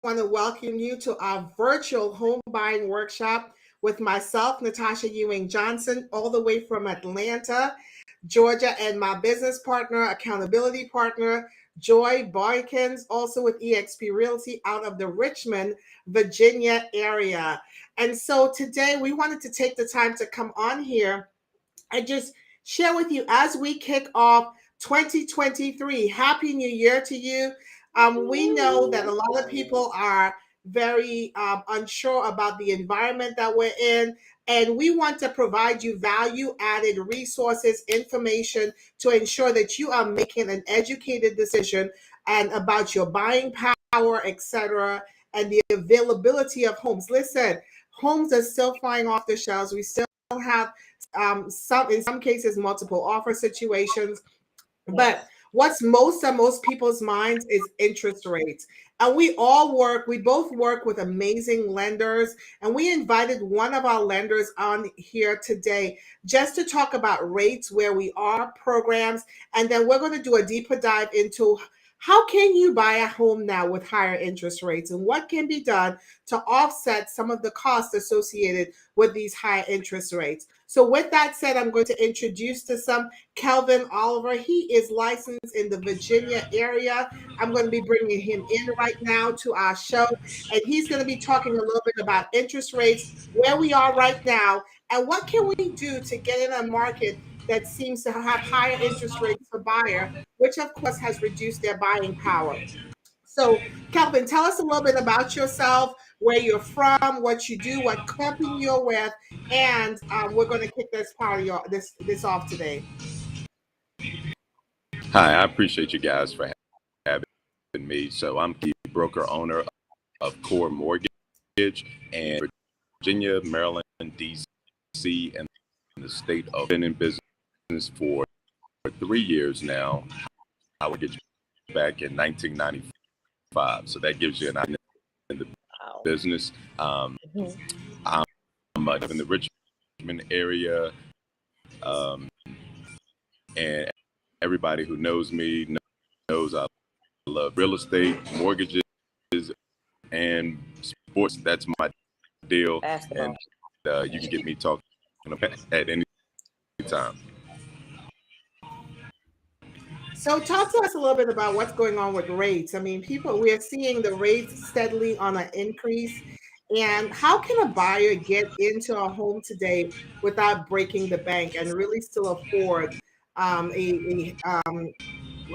want to welcome you to our virtual home buying workshop with myself, Natashaewing.johnson, all the way from Atlanta, Georgia, and my business partner, accountability partner, Joy Boykins, also with eXp Realty out of the Richmond, Virginia area. And so today we wanted to take the time to come on here and just share with you as we kick off 2023. Happy New Year to you. We know that a lot of people are very unsure about the environment that we're in, and we want to provide you value added resources, information to ensure that you are making an educated decision and about your buying power, etc., and the availability of homes. Listen, homes are still flying off the shelves. We still have in some cases multiple offer situations, but what's most on most people's minds is interest rates. And we both work with amazing lenders, and we invited one of our lenders on here today just to talk about rates, where we are, programs, and then we're going to do a deeper dive into how can you buy a home now with higher interest rates, and what can be done to offset some of the costs associated with these high interest rates. So with that said, I'm going to introduce to some Kelvin Oliver. He is licensed in the Virginia area. I'm going to be bringing him in right now to our show, and he's going to be talking a little bit about interest rates, where we are right now, and what can we do to get in a market that seems to have higher interest rates for buyer, which of course has reduced their buying power. So, Kelvin, tell us a little bit about yourself, where you're from, what you do, what company you're with, and we're going to kick this part of this off today. Hi, I appreciate you guys for having me. So I'm the broker owner of Core Mortgage in Virginia, Maryland, DC, and the state of been in business for 3 years now. I mortgage back in 1995. So that gives you an idea in the business. I'm in the Richmond area, and everybody who knows me knows I love real estate, mortgages, and sports. That's my deal. And you can get me talking at any time. So talk to us a little bit about what's going on with rates. I mean, we are seeing the rates steadily on an increase. And how can a buyer get into a home today without breaking the bank and really still afford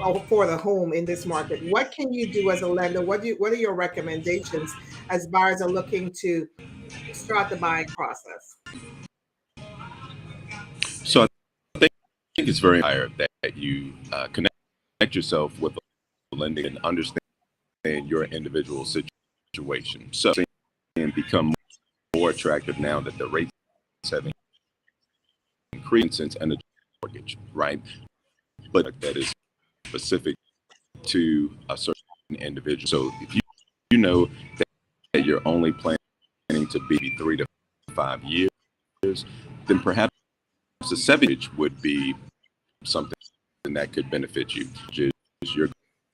afford a home in this market? What can you do as a lender? What are your recommendations as buyers are looking to start the buying process? So I think it's very important that you connect yourself with a lending and understand your individual situation. So and become more attractive now that the rates have increased since end of mortgage, right? But that is specific to a certain individual. So if you know that you're only planning to be 3 to 5 years, then perhaps a 7 would be something that could benefit you. You're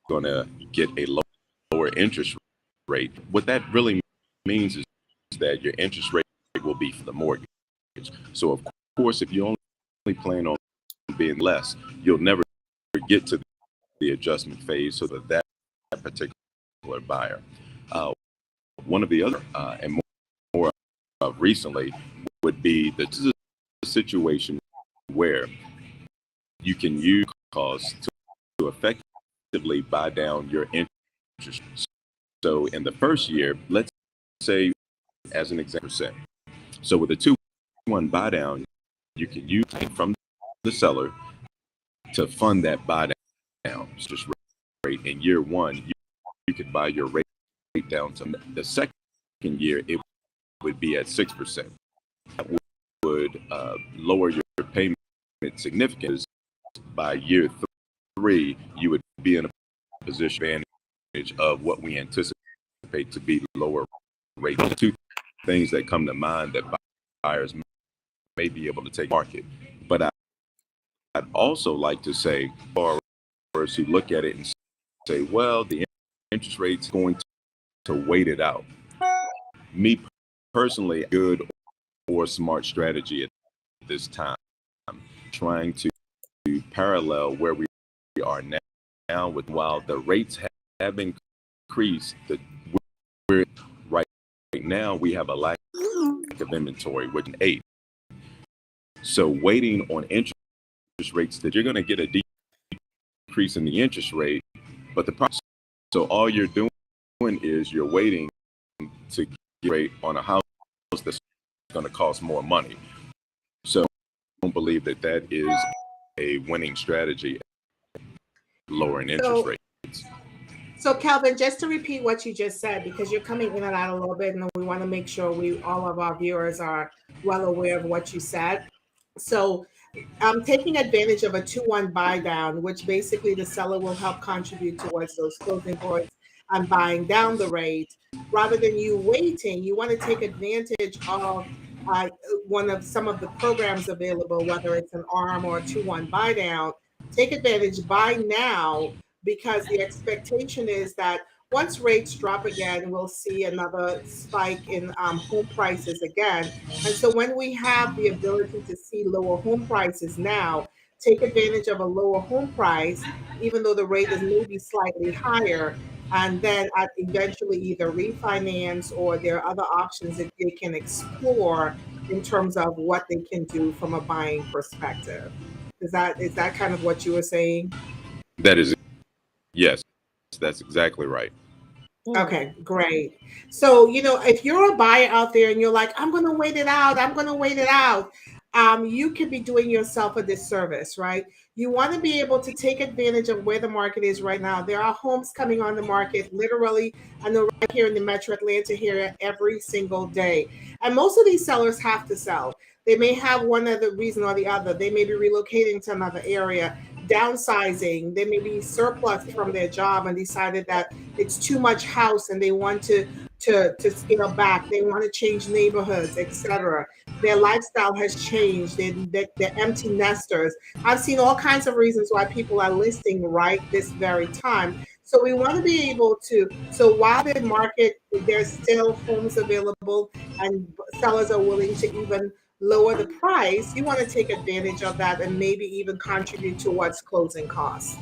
going to get a lower interest rate. What that really means is that your interest rate will be for the mortgage. So of course, if you only plan on being less, you'll never get to the adjustment phase so that particular buyer. One of the other and more recently would be this is a situation where you can use costs to effectively buy down your interest. So in the first year, let's say as an example, so with a 2-1 buy down, you can use from the seller to fund that buy down. Just rate in year one, you could buy your rate down to the second year, it would be at 6%. That would lower your payment significantly. By year 3, you would be in a position of what we anticipate to be lower rate. Those are two things that come to mind that buyers may be able to take market. But I'd also like to say, borrowers who look at it and say, well, the interest rate's going to wait it out. Me personally, good or smart strategy at this time, trying to parallel where we are now with while the rates have increased, we're right now we have a lack of inventory, which is 8. So waiting on interest rates that you're going to get a decrease in the interest rate, but the price. So all you're doing is you're waiting to get rate on a house that's going to cost more money. So I don't believe that is a winning strategy, lowering interest rates. So Calvin, just to repeat what you just said, because you're coming in and out a little bit, and we want to make sure all of our viewers are well aware of what you said. So taking advantage of a 2-1 buy down, which basically the seller will help contribute towards those closing points and buying down the rate. Rather than you waiting, you want to take advantage of some of the programs available, whether it's an ARM or a 2-1 buy down. Take advantage, buy now, because the expectation is that once rates drop again, we'll see another spike in home prices again. And so when we have the ability to see lower home prices now, take advantage of a lower home price, even though the rate is maybe slightly higher, and then eventually either refinance, or there are other options that they can explore in terms of what they can do from a buying perspective. Is that kind of what you were saying? That is, yes, that's exactly right. Okay, great. So, if you're a buyer out there and you're like, I'm going to wait it out, you could be doing yourself a disservice, right? You want to be able to take advantage of where the market is right now. There are homes coming on the market literally, I know, right here in the Metro Atlanta area every single day. And most of these sellers have to sell. They may have one other reason or the other. They may be relocating to another area, downsizing. They may be surplus from their job and decided that it's too much house and they want to scale back. They want to change neighborhoods, etc. Their lifestyle has changed. They're empty nesters. I've seen all kinds of reasons why people are listing right this very time. So we want to be able to, so while the market, there's still homes available and sellers are willing to even lower the price, you want to take advantage of that and maybe even contribute towards closing costs.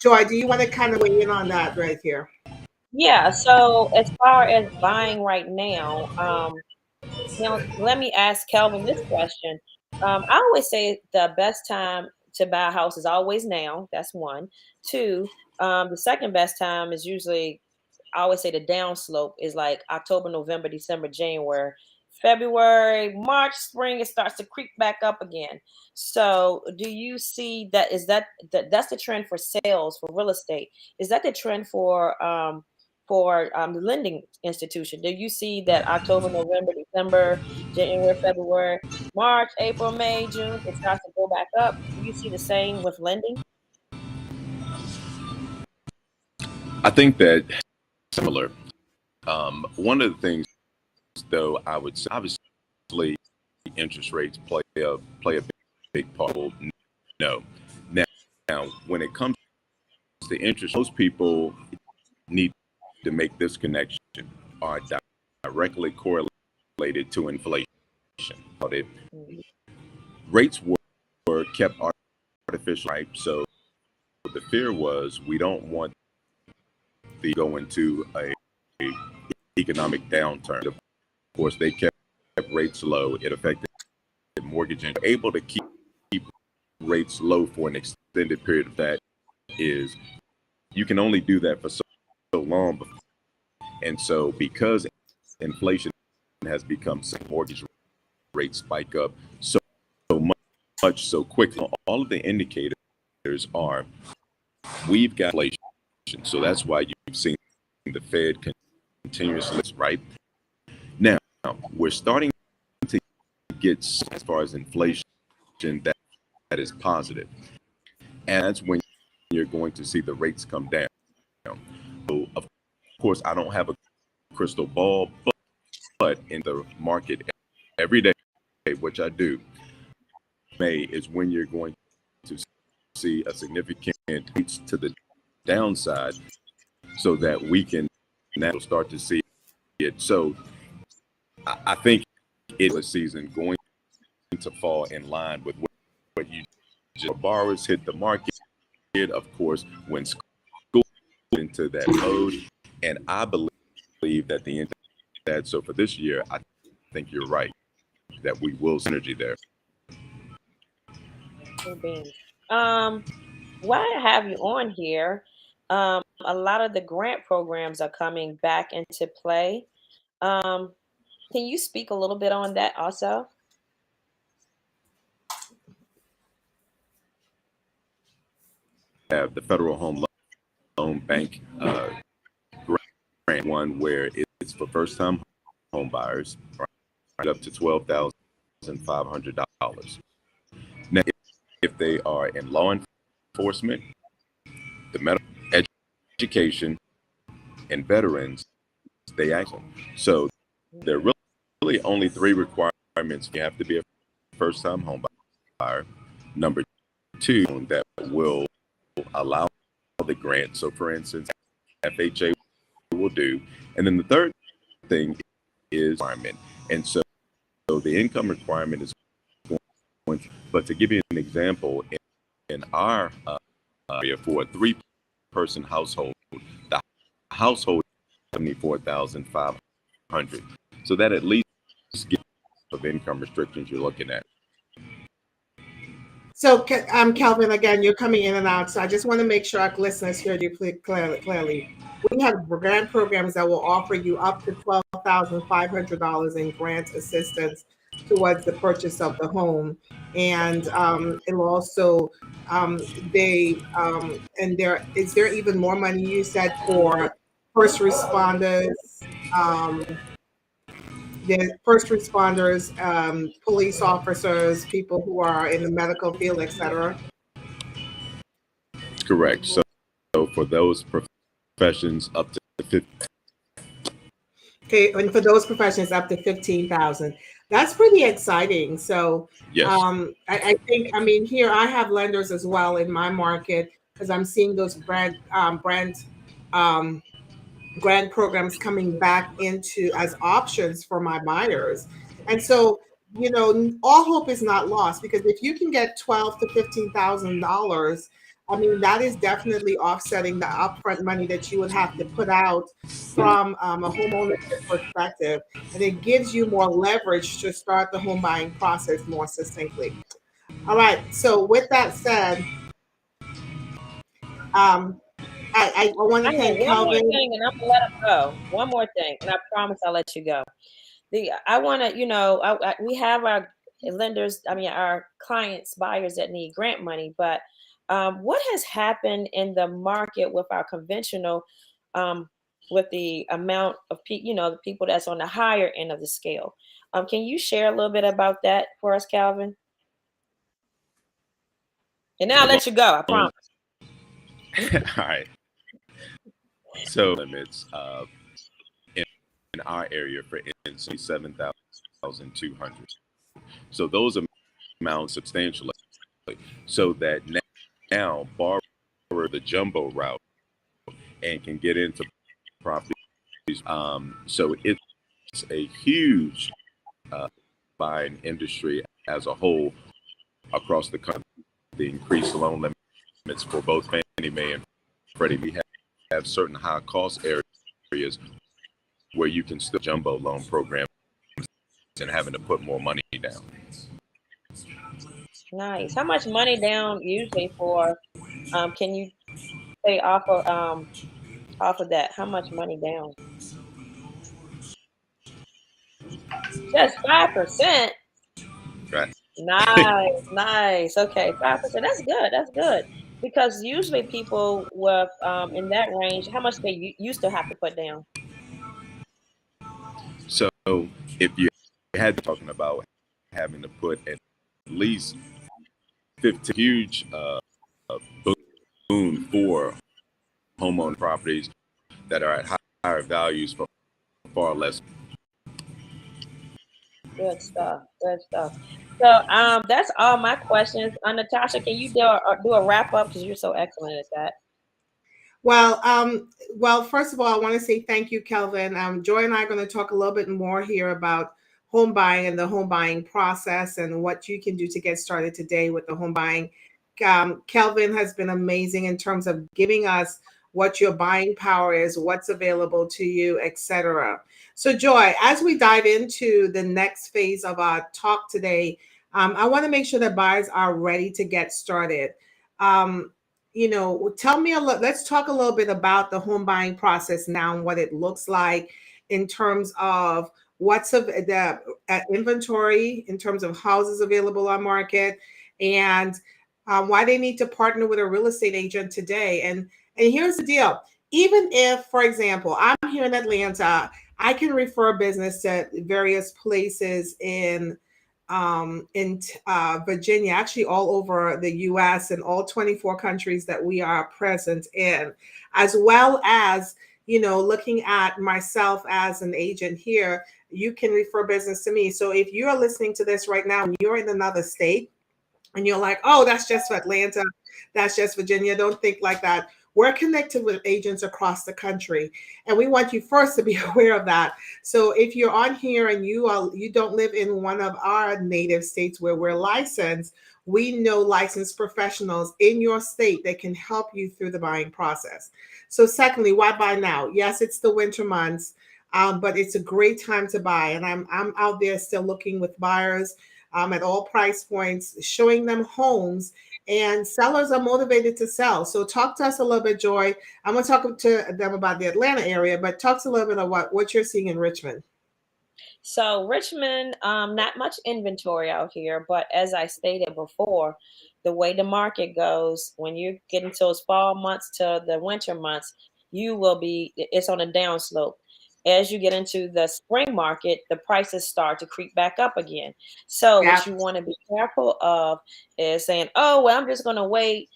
Joy, do you want to kind of weigh in on that right here? Yeah, so as far as buying right now, now let me ask Kelvin this question. I always say the best time to buy a house is always now. That's one. Two, the second best time is usually, I always say the downslope is like October, November, December, January, February, March, spring, it starts to creep back up again. So do you see that that's the trend for sales for real estate? Is that the trend for the lending institution? Do you see that October, November, December, January, February, March, April, May, June, it starts to go back up? Do you see the same with lending? I think that similar. One of the things, though, I would say, obviously, interest rates play a big part. No, now when it comes to interest, most people need to make this connection, are directly correlated to inflation. Rates were kept artificial, right? So the fear was we don't want to go into a economic downturn. Of course, they kept rates low. It affected mortgage, and able to keep rates low for an extended period of that is you can only do that for so long. And so because inflation has become, mortgage rates spike up so much so quickly, all of the indicators are we've got inflation. So that's why you've seen the Fed continuously, right? Now, we're starting to get, as far as inflation, that is positive. And that's when you're going to see the rates come down. So, of course, I don't have a crystal ball, but in the market every day, which I do, May is when you're going to see a significant rates to the downside so that we can now you'll start to see it. So I think it's season going to fall in line with what you just borrowers hit the market, of course, when school into that mode. And I believe that the end of that, so for this year, I think you're right that we will synergy there. Why I have you on here, a lot of the grant programs are coming back into play. Can you speak a little bit on that also? Have the Federal Home Loan Bank grant one where it's for first-time home buyers, right up to $12,500. Now, if they are in law enforcement, the medical education, and veterans, they ask them. So there are really only 3 requirements. You have to be a first-time home buyer. Number 2, that will allow the grant. So, for instance, FHA will do. And then the third thing is requirement. And so the income requirement is going to, but to give you an example, in our area for a 3-person household, the household is $74,500. So that at least gives of income restrictions you're looking at. So, Calvin, again, you're coming in and out. So I just want to make sure our listeners hear you clearly. We have grant programs that will offer you up to $12,500 in grant assistance towards the purchase of the home. And it'll also, and is there even more money you said for first responders, the first responders, police officers, people who are in the medical field, etc. Correct. So for those professions up to 50. Okay, and for those professions up to 15,000. That's pretty exciting. So yes. I think, I mean, here I have lenders as well in my market because I'm seeing those grant programs coming back into as options for my buyers. And so, you know, all hope is not lost, because if you can get $12,000 to $15,000, I mean, that is definitely offsetting the upfront money that you would have to put out from a homeownership perspective. And it gives you more leverage to start the home buying process more succinctly. All right. So with that said, I want to thank one Calvin. more thing, and I'm gonna let him go. One more thing, and I promise I'll let you go. I want to, you know, we have our lenders, I mean, our clients, buyers that need grant money, but what has happened in the market with our conventional, with the amount of people, you know, the people that's on the higher end of the scale? Can you share a little bit about that for us, Calvin? And then I'll let you go, I promise. All right. So limits in our area, for instance, 7,200. So those amounts substantially, so that now borrower the jumbo route and can get into properties. So it's a huge buying industry as a whole across the country. The increased loan limits for both Fannie Mae and Freddie. We have certain high cost areas where you can still jumbo loan programs and having to put more money down. Nice. How much money down usually for? Can you say off of that? How much money down? Just 5%. Right. Nice. Okay, 5%. That's good. That's good. Because usually people with in that range, how much they used to have to put down? So if you had talking about having to put at least 50, huge boon for homeowner properties that are at higher values for far less. Good stuff. Good stuff. So that's all my questions. Natasha, can you do a wrap up, because you're so excellent at that? Well, first of all, I want to say thank you, Kelvin. Joy and I are going to talk a little bit more here about home buying and the home buying process and what you can do to get started today with the home buying. Kelvin has been amazing in terms of giving us what your buying power is, what's available to you, etc. So, Joy, as we dive into the next phase of our talk today, I want to make sure that buyers are ready to get started. Um, tell me a little, let's talk a little bit about the home buying process now and what it looks like in terms of what's of the inventory, in terms of houses available on market, and why they need to partner with a real estate agent today. And here's the deal. Even if, for example, I'm here in Atlanta, I can refer business to various places in Virginia, actually all over the US and all 24 countries that we are present in, as well as, looking at myself as an agent here, you can refer business to me. So if you're listening to this right now and you're in another state, and you're like, oh, that's just for Atlanta, that's just Virginia. Don't think like that. We're connected with agents across the country, and we want you first to be aware of that. So if you're on here and you don't live in one of our native states where we're licensed, we know licensed professionals in your state that can help you through the buying process. So secondly, why buy now? Yes, it's the winter months, but it's a great time to buy, and I'm out there still looking with buyers at all price points, showing them homes, and sellers are motivated to sell. So talk to us a little bit, Joy. I'm going to talk to them about the Atlanta area, but talk to a little bit about what you're seeing in Richmond. So Richmond, not much inventory out here, but as I stated before, the way the market goes, when you get into those fall months to the winter months, it's on a downslope. As you get into the spring market, the prices start to creep back up again. So Yeah. what you want to be careful of is saying, oh, well, I'm just going to wait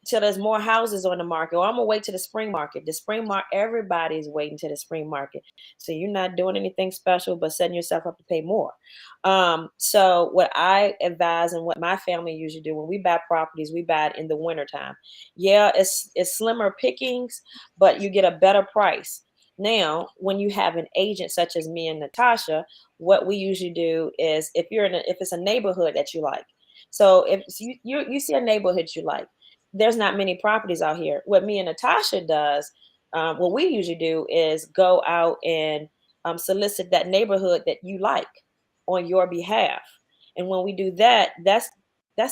till there's more houses on the market, or I'm gonna wait to the spring market. The spring market, everybody's waiting to the spring market. So you're not doing anything special, but setting yourself up to pay more. So what I advise and what my family usually do when we buy properties, we buy it in the wintertime. Yeah, it's slimmer pickings, but you get a better price. Now, when you have an agent such as me and Natasha, what we usually do is if it's a neighborhood that you like. So if you see a neighborhood you like, there's not many properties out here. What me and Natasha does, what we usually do is go out and solicit that neighborhood that you like on your behalf. And when we do that, that's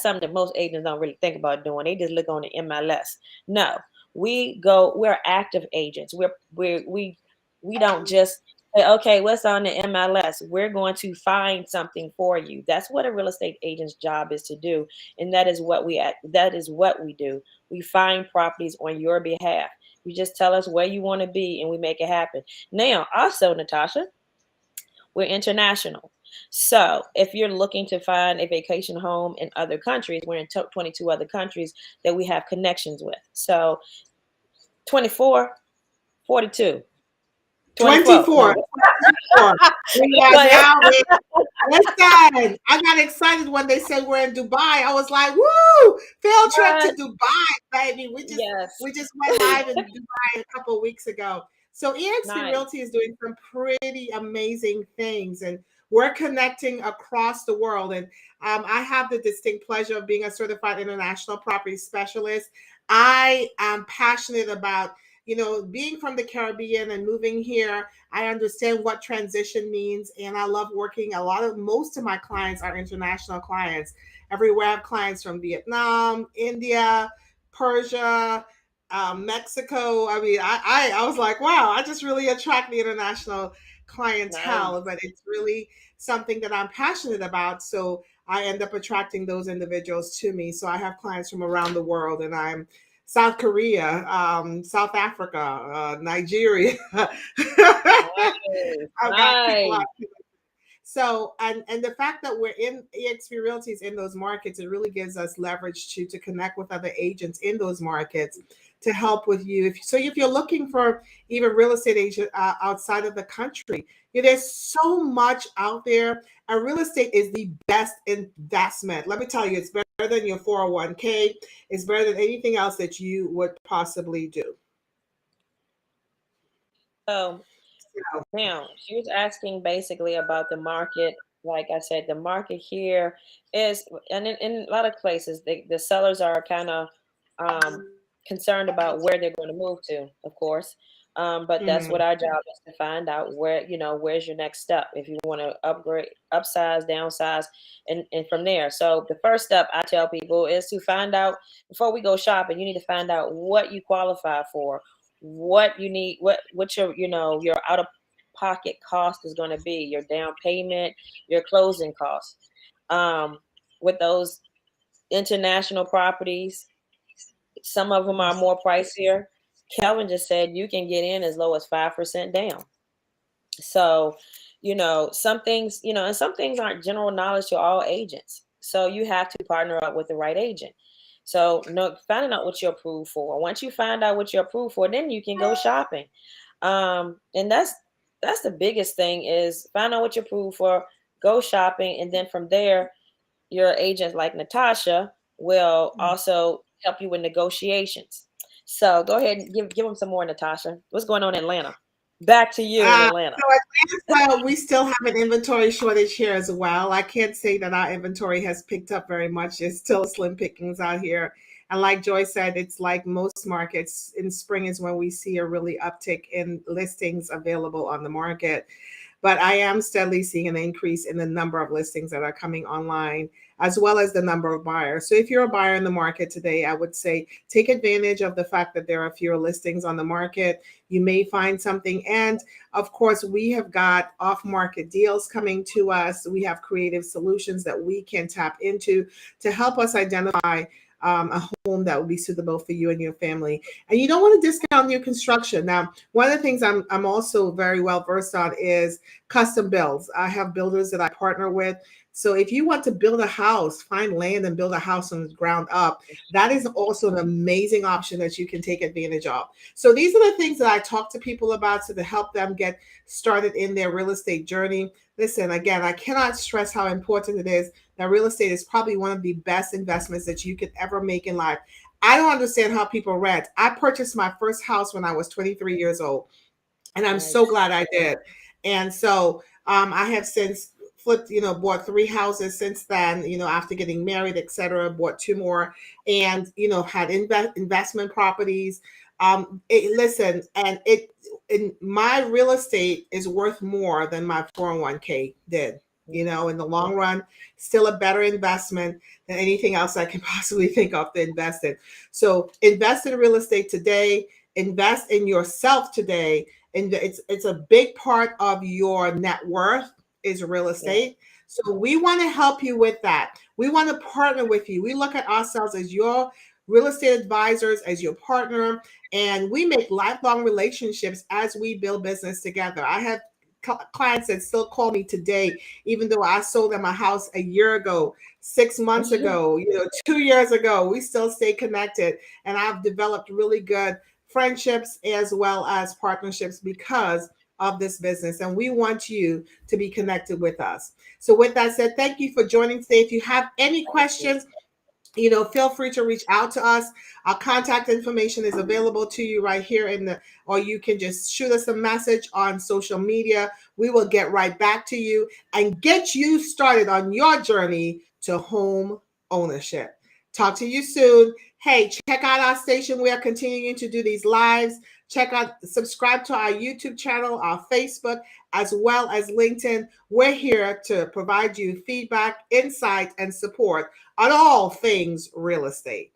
something that most agents don't really think about doing. They just look on the MLS. No, we're active agents. We don't just say, okay, what's on the MLS? We're going to find something for you. That's what a real estate agent's job is to do. And that is what we do. We find properties on your behalf. You just tell us where you want to be and we make it happen. Now, also, Natasha, we're international. So if you're looking to find a vacation home in other countries, we're in 22 other countries that we have connections with. So 24, 42, 24. 24. No. 24. We are now listen, I got excited when they said we're in Dubai. I was like, woo, field trip to Dubai, baby. We just went live in Dubai a couple of weeks ago. So EXP Nice. Realty is doing some pretty amazing things, and we're connecting across the world. And I have the distinct pleasure of being a certified international property specialist. I am passionate about being from the Caribbean and moving here. I understand what transition means, and I love working. Most of my clients are international clients. Everywhere I have clients from Vietnam, India, Persia, Mexico. I mean, I was like, wow, I just really attract the international clientele, Nice. but it's really something that I'm passionate about. So I end up attracting those individuals to me. So I have clients from around the world, and I'm South Korea, South Africa, Nigeria. I've got people Nice. out here. So, and the fact that we're in EXP Realties in those markets, it really gives us leverage to connect with other agents in those markets to help with you. If you're looking for even real estate agent outside of the country, there's so much out there. And real estate is the best investment. Let me tell you, it's better than your 401k. It's better than anything else that you would possibly do. So So, now she was asking basically about the market. Like I said, the market here is, and in a lot of places, the sellers are kind of um, concerned about where they're going to move to, of course. But that's mhm. what our job is to find out where, where's your next step if you want to upgrade, upsize, downsize, and from there. So the first step I tell people is to find out before we go shopping. You need to find out what you qualify for, what you need, what your your out of pocket cost is going to be, your down payment, your closing costs. Um, with those international properties, some of them are Yes. more pricier. Kelvin just said you can get in as low as 5% down. So, some things, and some things aren't general knowledge to all agents. So you have to partner up with the right agent. So, no, finding out what you're approved for. Once you find out what you're approved for, then you can go shopping. And that's the biggest thing is find out what you're approved for, go shopping, and then from there, your agent like Natasha will also help you with negotiations. So go ahead and give them some more, Natasha. What's going on in Atlanta? Back to you in Atlanta. So Atlanta, we still have an inventory shortage here as well. I can't say that our inventory has picked up very much. It's still slim pickings out here. And like Joy said, it's like most markets, in spring is when we see a really uptick in listings available on the market. But I am steadily seeing an increase in the number of listings that are coming online, as well as the number of buyers. So if you're a buyer in the market today, I would say take advantage of the fact that there are fewer listings on the market. You may find something. And of course, we have got off market deals coming to us. We have creative solutions that we can tap into to help us identify a home that would be suitable for you and your family. And you don't want to discount new construction. Now, one of the things I'm also very well versed on is custom builds. I have builders that I partner with. So if you want to build a house, find land and build a house from the ground up, that is also an amazing option that you can take advantage of. So these are the things that I talk to people about so to help them get started in their real estate journey. Listen, again, I cannot stress how important it is that real estate is probably one of the best investments that you could ever make in life. I don't understand how people rent. I purchased my first house when I was 23 years old, and I'm so Nice. glad I did. And so I have since flipped, bought three houses since then, after getting married, etc. Bought two more, and had investment properties. Listen, and in my real estate is worth more than my 401k did. In the long run, still a better investment than anything else I can possibly think of to invest in. So invest in real estate today, invest in yourself today, and it's a big part of your net worth is real Yeah. estate. So we want to help you with that. We want to partner with you. We look at ourselves as your real estate advisors, as your partner, and we make lifelong relationships as we build business together. I have clients that still call me today, even though I sold them a house a year ago, 6 months ago, 2 years ago. We still stay connected, and I've developed really good friendships as well as partnerships because of this business. And we want you to be connected with us. So, with that said, thank you for joining today. If you have any questions, feel free to reach out to us. Our contact information is available to you right here or you can just shoot us a message on social media. We will get right back to you and get you started on your journey to home ownership. Talk to you soon. Hey, check out our station. We are continuing to do these lives. Subscribe to our YouTube channel, our Facebook, as well as LinkedIn. We're here to provide you feedback, insight, and support on all things real estate.